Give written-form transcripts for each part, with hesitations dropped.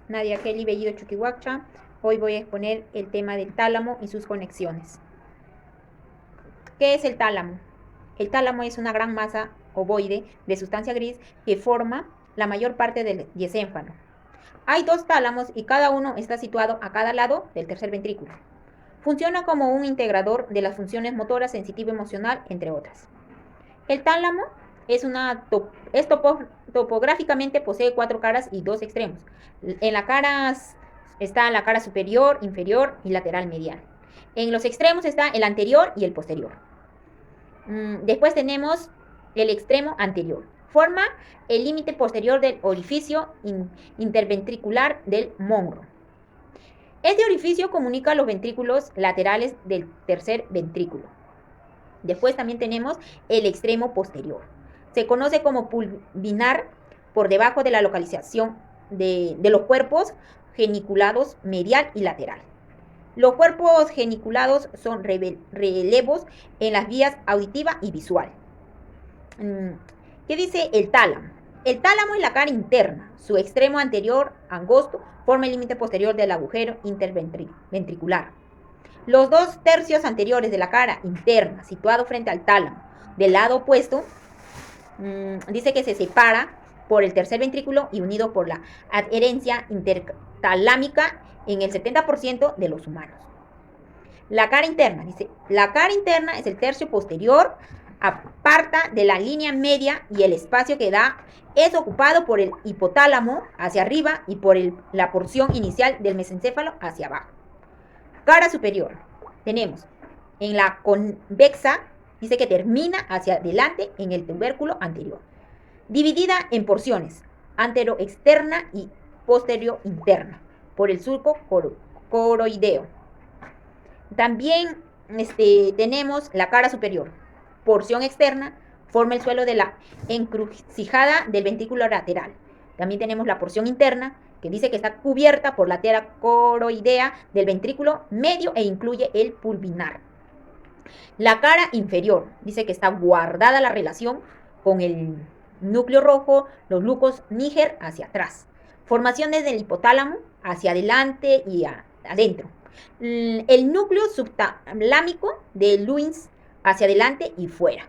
Nadia Kelly Bellido Chuquihuacha. Hoy voy a exponer el tema del tálamo y sus conexiones. ¿Qué es el tálamo? El tálamo es una gran masa ovoide de sustancia gris que forma la mayor parte del diencéfalo. Hay dos tálamos y cada uno está situado a cada lado del tercer ventrículo. Funciona como un integrador de las funciones motora, sensitiva, emocional, entre otras. El tálamo topográficamente posee 4 caras y 2 extremos. En las caras está la cara superior, inferior y lateral medial. En los extremos está el anterior y el posterior. Después tenemos el extremo anterior. Forma el límite posterior del orificio interventricular del Monro. Este orificio comunica los ventrículos laterales del tercer ventrículo. Después también tenemos el extremo posterior. Se conoce como pulvinar por debajo de la localización de los cuerpos geniculados medial y lateral. Los cuerpos geniculados son relevos en las vías auditiva y visual. ¿Qué dice el tálamo? El tálamo es la cara interna. Su extremo anterior, angosto, forma el límite posterior del agujero interventricular. Los 2 tercios anteriores de la cara interna, situado frente al tálamo, del lado opuesto, dice que se separa por el tercer ventrículo y unido por la adherencia intertalámica en el 70% de los humanos. La cara interna, dice, la cara interna es el tercio posterior, aparta de la línea media y el espacio que da es ocupado por el hipotálamo hacia arriba y por la porción inicial del mesencéfalo hacia abajo. Cara superior, tenemos en la convexa, dice que termina hacia adelante en el tubérculo anterior, dividida en porciones, antero-externa y posterior-interna, por el surco coroideo. También tenemos la cara superior, porción externa, forma el suelo de la encrucijada del ventrículo lateral. También tenemos la porción interna, que dice que está cubierta por la tela coroidea del ventrículo medio e incluye el pulvinar. La cara inferior, dice que está guardada la relación con el núcleo rojo, los lucos níger hacia atrás. Formación desde el hipotálamo hacia adelante y adentro. El núcleo subtalámico de Lewis hacia adelante y fuera.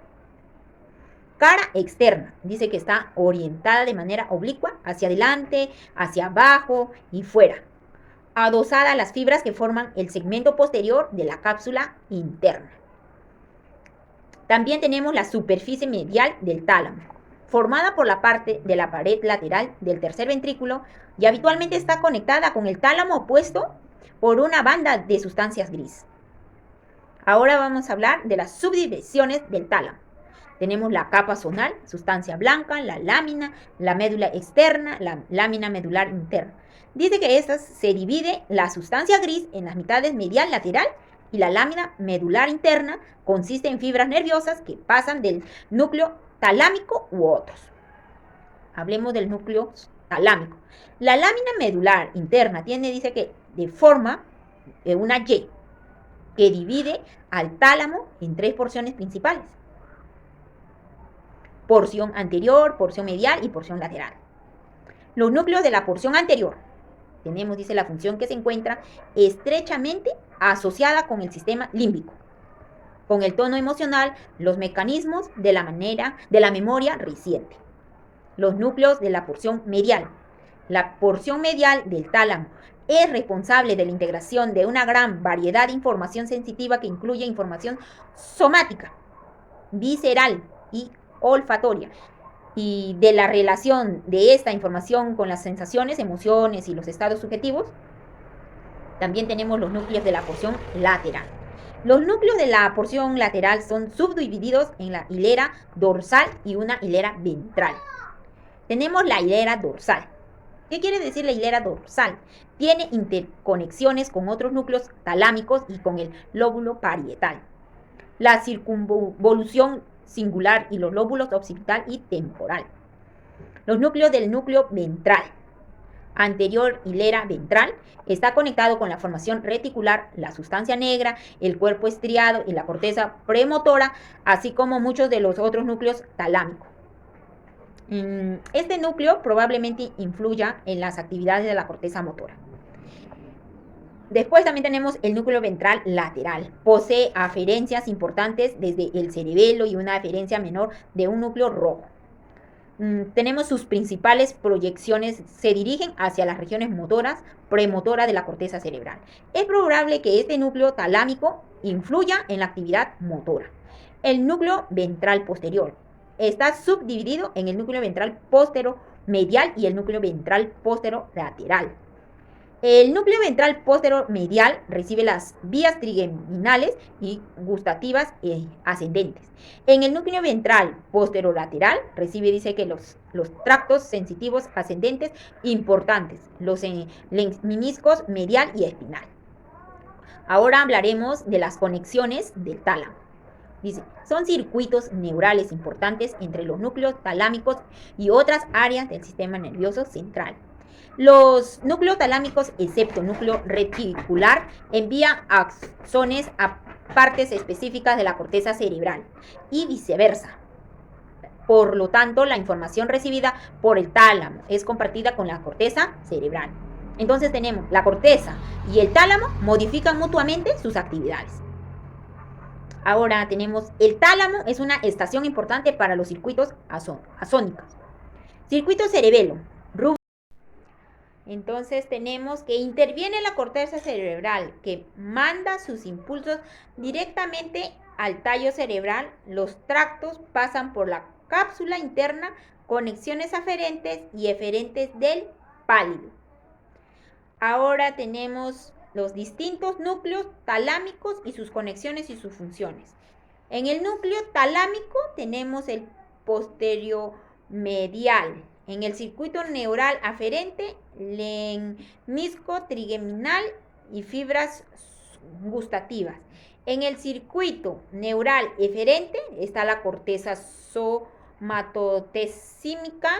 Cara externa, dice que está orientada de manera oblicua hacia adelante, hacia abajo y fuera, adosada a las fibras que forman el segmento posterior de la cápsula interna. También tenemos la superficie medial del tálamo, formada por la parte de la pared lateral del tercer ventrículo y habitualmente está conectada con el tálamo opuesto por una banda de sustancias gris. Ahora vamos a hablar de las subdivisiones del tálamo. Tenemos la capa zonal, sustancia blanca, la lámina, la médula externa, la lámina medular interna. Dice que estas se divide la sustancia gris en las mitades medial lateral y la lámina medular interna consiste en fibras nerviosas que pasan del núcleo talámico u otros. Hablemos del núcleo talámico. La lámina medular interna dice que de forma una Y que divide al tálamo en 3 porciones principales. Porción anterior, porción medial y porción lateral. Los núcleos de la porción anterior, tenemos, dice, la función que se encuentra estrechamente asociada con el sistema límbico, con el tono emocional, los mecanismos de la memoria reciente. Los núcleos de la porción medial. La porción medial del tálamo es responsable de la integración de una gran variedad de información sensitiva que incluye información somática, visceral y olfatoria, y de la relación de esta información con las sensaciones, emociones y los estados subjetivos. También tenemos los núcleos de la porción lateral. Los núcleos de la porción lateral son subdivididos en la hilera dorsal y una hilera ventral. Tenemos la hilera dorsal. ¿Qué quiere decir la hilera dorsal? Tiene interconexiones con otros núcleos talámicos y con el lóbulo parietal, la circunvolución singular y los lóbulos occipital y temporal. Los núcleos del núcleo ventral. Anterior hilera ventral está conectado con la formación reticular, la sustancia negra, el cuerpo estriado y la corteza premotora, así como muchos de los otros núcleos talámicos. Este núcleo probablemente influya en las actividades de la corteza motora. Después también tenemos el núcleo ventral lateral. Posee aferencias importantes desde el cerebelo y una aferencia menor de un núcleo rojo. Tenemos sus principales proyecciones, se dirigen hacia las regiones motoras, premotoras de la corteza cerebral. Es probable que este núcleo talámico influya en la actividad motora. El núcleo ventral posterior está subdividido en el núcleo ventral postero medial y el núcleo ventral postero lateral. El núcleo ventral postero medial recibe las vías trigeminales y gustativas ascendentes. En el núcleo ventral posterolateral recibe, dice que los tractos sensitivos ascendentes importantes, los meniscos medial y espinal. Ahora hablaremos de las conexiones del tálamo. Dice, son circuitos neurales importantes entre los núcleos talámicos y otras áreas del sistema nervioso central. Los núcleos talámicos, excepto núcleo reticular, envían axones a partes específicas de la corteza cerebral y viceversa. Por lo tanto, la información recibida por el tálamo es compartida con la corteza cerebral. Entonces tenemos la corteza y el tálamo modifican mutuamente sus actividades. Ahora tenemos el tálamo, es una estación importante para los circuitos axónicos. Circuito cerebelo. Entonces tenemos que interviene la corteza cerebral que manda sus impulsos directamente al tallo cerebral. Los tractos pasan por la cápsula interna, conexiones aferentes y eferentes del pálido. Ahora tenemos los distintos núcleos talámicos y sus conexiones y sus funciones. En el núcleo talámico tenemos el posteromedial. En el circuito neural aferente, lemisco trigeminal y fibras gustativas. En el circuito neural eferente está la corteza somatotesímica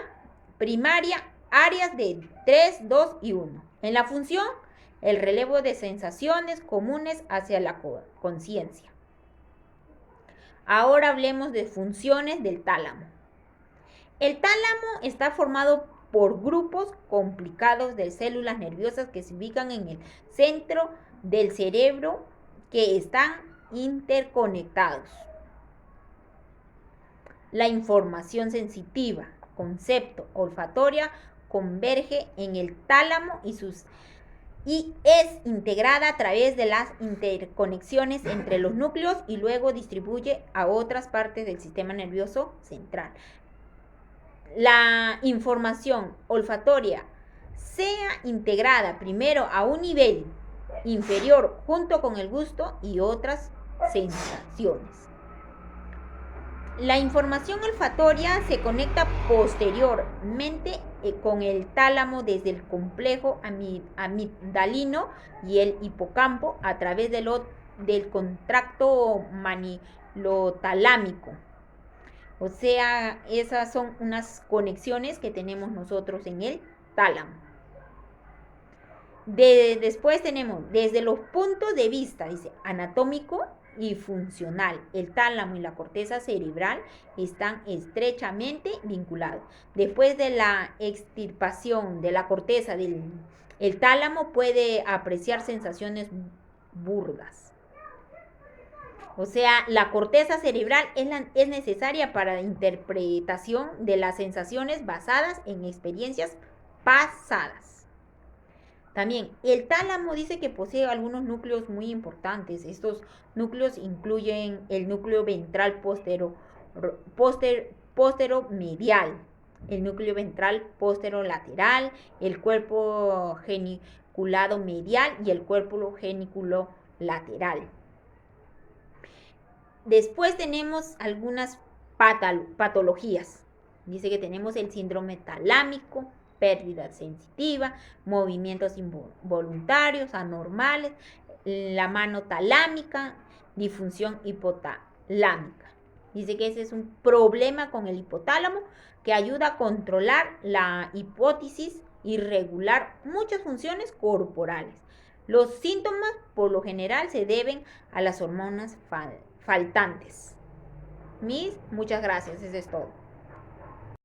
primaria, áreas de 3, 2 y 1. En la función, el relevo de sensaciones comunes hacia la conciencia. Ahora hablemos de funciones del tálamo. El tálamo está formado por grupos complicados de células nerviosas que se ubican en el centro del cerebro que están interconectados. La información sensitiva, concepto, olfatoria converge en el tálamo y es integrada a través de las interconexiones entre los núcleos y luego distribuye a otras partes del sistema nervioso central. La información olfatoria sea integrada primero a un nivel inferior junto con el gusto y otras sensaciones. La información olfatoria se conecta posteriormente con el tálamo desde el complejo amigdalino y el hipocampo a través del contracto manilotalámico. O sea, esas son unas conexiones que tenemos nosotros en el tálamo. Después tenemos, desde los puntos de vista, dice, anatómico y funcional, el tálamo y la corteza cerebral están estrechamente vinculados. Después de la extirpación de la corteza el tálamo puede apreciar sensaciones burdas. O sea, la corteza cerebral es necesaria para la interpretación de las sensaciones basadas en experiencias pasadas. También, el tálamo dice que posee algunos núcleos muy importantes. Estos núcleos incluyen el núcleo ventral posteromedial, el núcleo ventral posterolateral, el cuerpo geniculado medial y el cuerpo geniculo lateral. Después tenemos algunas patologías. Dice que tenemos el síndrome talámico, pérdida sensitiva, movimientos involuntarios, anormales, la mano talámica, disfunción hipotalámica. Dice que ese es un problema con el hipotálamo que ayuda a controlar la hipófisis y regular muchas funciones corporales. Los síntomas por lo general se deben a las hormonas faltantes. Muchas gracias, eso es todo.